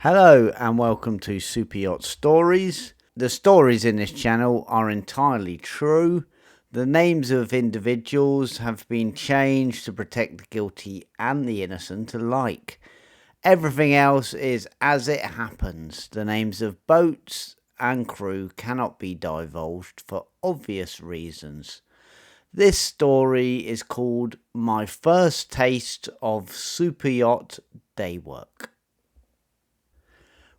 Hello and welcome to Super-Yacht-Stories. The stories in this channel are entirely true. The names of individuals have been changed to protect the guilty and the innocent alike. Everything else is as it happens. The names of boats and crew cannot be divulged for obvious reasons. This story is called My First Taste of Super Yacht Daywork.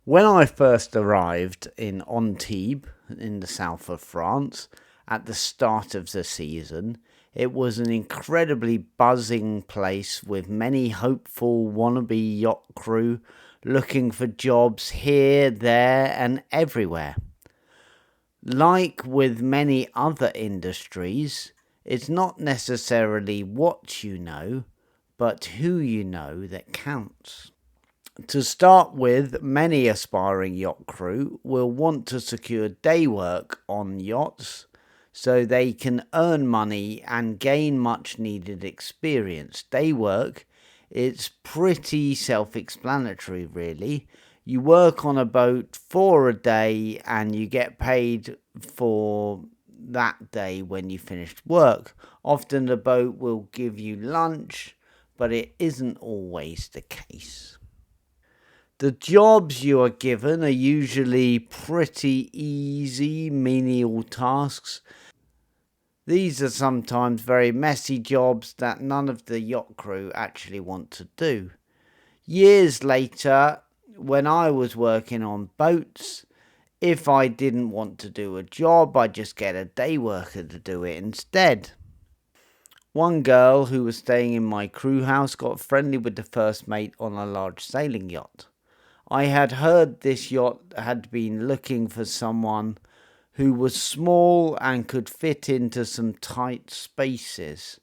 When I first arrived in Antibes, in the south of France, at the start of the season, it was an incredibly buzzing place with many hopeful wannabe yacht crew looking for jobs here, there and everywhere. Like with many other industries, it's not necessarily what you know, but who you know that counts. To start with, many aspiring yacht crew will want to secure day work on yachts so they can earn money and gain much needed experience. Day work, it's pretty self-explanatory really. You work on a boat for a day and you get paid for that day when you finished work. Often the boat will give you lunch, but it isn't always the case. The jobs you are given are usually pretty easy, menial tasks. These are sometimes very messy jobs that none of the yacht crew actually want to do. Years later, when I was working on boats, if I didn't want to do a job, I'd just get a day worker to do it instead. One girl who was staying in my crew house got friendly with the first mate on a large sailing yacht. I had heard this yacht had been looking for someone who was small and could fit into some tight spaces.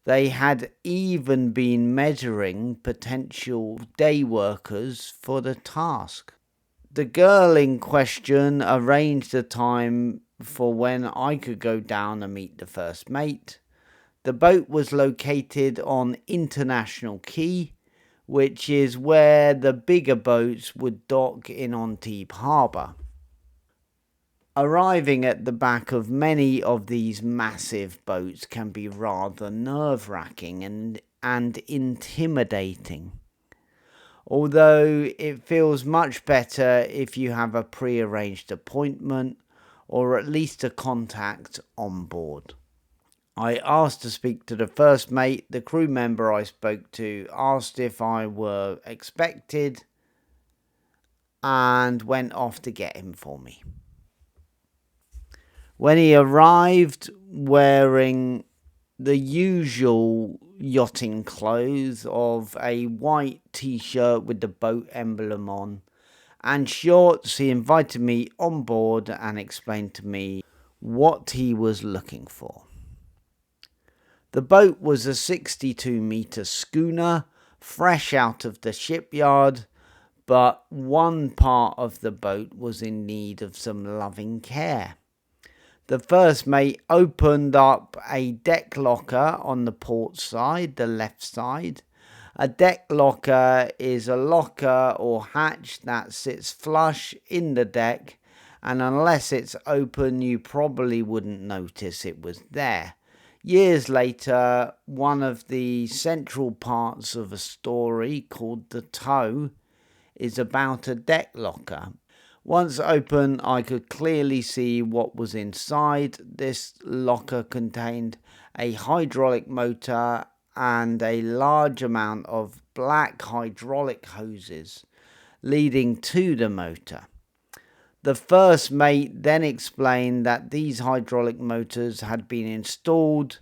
They had even been measuring potential day workers for the task. The girl in question arranged a time for when I could go down and meet the first mate. The boat was located on International Quay, which is where the bigger boats would dock in Antibes harbour. Arriving at the back of many of these massive boats can be rather nerve-wracking and intimidating. Although it feels much better if you have a pre-arranged appointment or at least a contact on board. I asked to speak to the first mate. The crew member I spoke to asked if I were expected and went off to get him for me. When he arrived wearing the usual yachting clothes of a white t-shirt with the boat emblem on and shorts, he invited me on board and explained to me what he was looking for. The boat was a 62-metre schooner, fresh out of the shipyard, but one part of the boat was in need of some loving care. The first mate opened up a deck locker on the port side, the left side. A deck locker is a locker or hatch that sits flush in the deck, and unless it's open, you probably wouldn't notice it was there. Years later, one of the central parts of a story called The Tow is about a deck locker. Once open, I could clearly see what was inside. This locker contained a hydraulic motor and a large amount of black hydraulic hoses leading to the motor. The first mate then explained that these hydraulic motors had been installed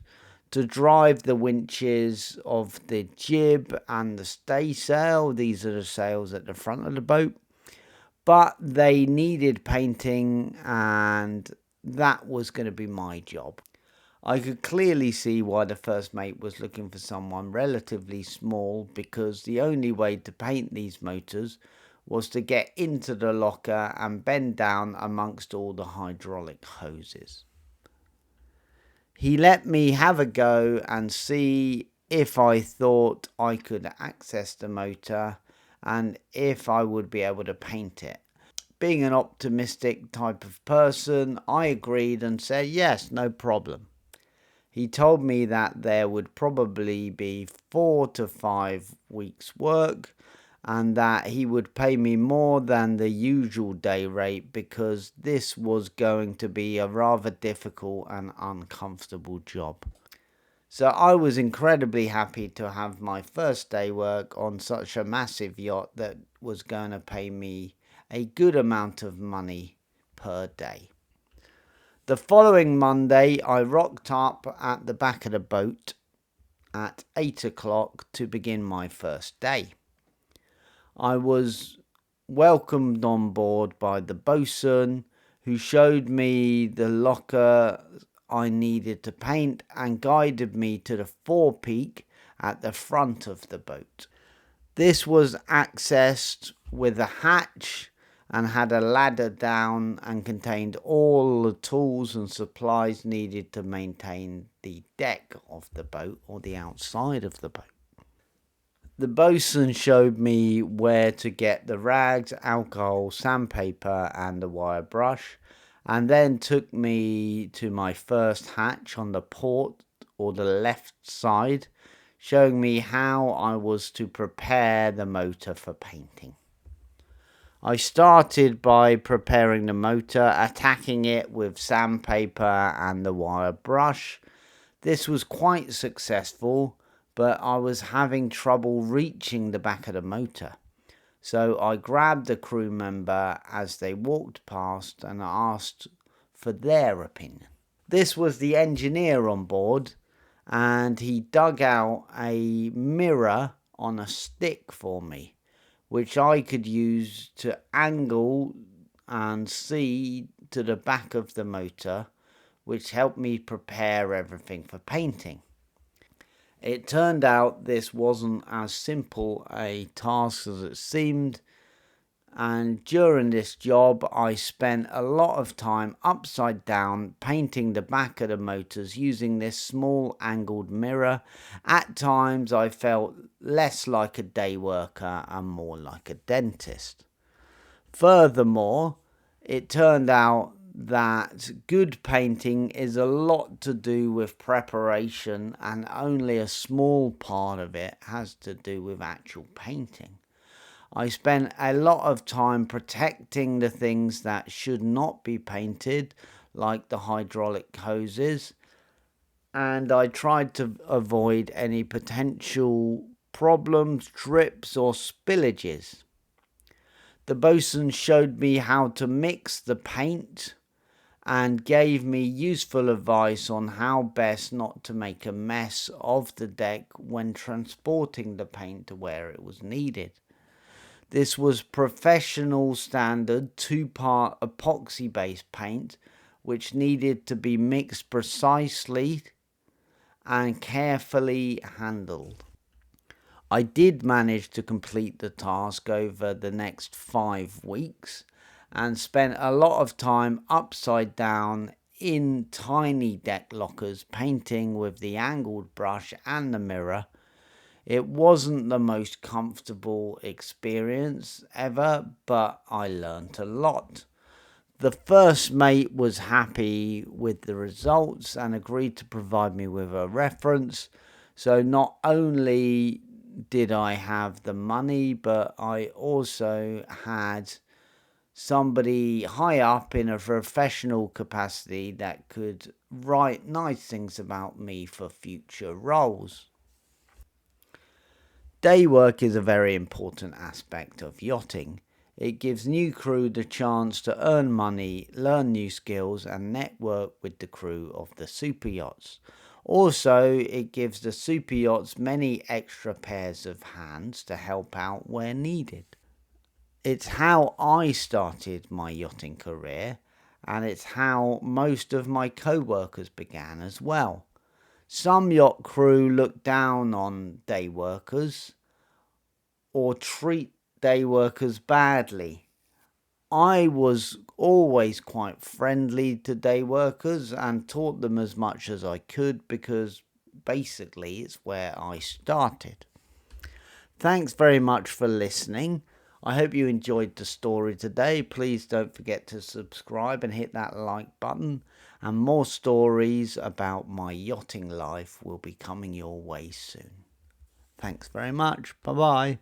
to drive the winches of the jib and the staysail. These are the sails at the front of the boat. But they needed painting and that was going to be my job. I could clearly see why the first mate was looking for someone relatively small, because the only way to paint these motors was to get into the locker and bend down amongst all the hydraulic hoses. He let me have a go and see if I thought I could access the motor, and if I would be able to paint it. Being an optimistic type of person, I agreed and said yes, no problem. He told me that there would probably be 4 to 5 weeks' work and that he would pay me more than the usual day rate because this was going to be a rather difficult and uncomfortable job. So I was incredibly happy to have my first day work on such a massive yacht that was going to pay me a good amount of money per day. The following Monday, I rocked up at the back of the boat at 8 o'clock to begin my first day. I was welcomed on board by the bosun, who showed me the locker I needed to paint and guided me to the forepeak at the front of the boat. This was accessed with a hatch and had a ladder down and contained all the tools and supplies needed to maintain the deck of the boat or the outside of the boat. The bosun showed me where to get the rags, alcohol, sandpaper and the wire brush, and then took me to my first hatch on the port or the left side, showing me how I was to prepare the motor for painting. I started by preparing the motor, attacking it with sandpaper and the wire brush. This was quite successful, but I was having trouble reaching the back of the motor. So I grabbed a crew member as they walked past and asked for their opinion. This was the engineer on board, and he dug out a mirror on a stick for me, which I could use to angle and see to the back of the motor, which helped me prepare everything for painting. It turned out this wasn't as simple a task as it seemed, and during this job I spent a lot of time upside down painting the back of the motors using this small angled mirror. At times I felt less like a day worker and more like a dentist. Furthermore, it turned out that good painting is a lot to do with preparation and only a small part of it has to do with actual painting. I spent a lot of time protecting the things that should not be painted, like the hydraulic hoses, and I tried to avoid any potential problems, drips or spillages. The bosun showed me how to mix the paint and gave me useful advice on how best not to make a mess of the deck when transporting the paint to where it was needed. This was professional standard 2-part epoxy based paint, which needed to be mixed precisely and carefully handled. I did manage to complete the task over the next 5 weeks and spent a lot of time upside down in tiny deck lockers painting with the angled brush and the mirror. It wasn't the most comfortable experience ever, but I learned a lot. The first mate was happy with the results and agreed to provide me with a reference. So not only did I have the money, but I also had somebody high up in a professional capacity that could write nice things about me for future roles. Day work is a very important aspect of yachting. It gives new crew the chance to earn money, learn new skills and network with the crew of the super yachts. Also, it gives the super yachts many extra pairs of hands to help out where needed. It's how I started my yachting career, and it's how most of my co-workers began as well. Some yacht crew look down on day workers or treat day workers badly. I was always quite friendly to day workers and taught them as much as I could because basically it's where I started. Thanks very much for listening. I hope you enjoyed the story today. Please don't forget to subscribe and hit that like button. And more stories about my yachting life will be coming your way soon. Thanks very much. Bye-bye.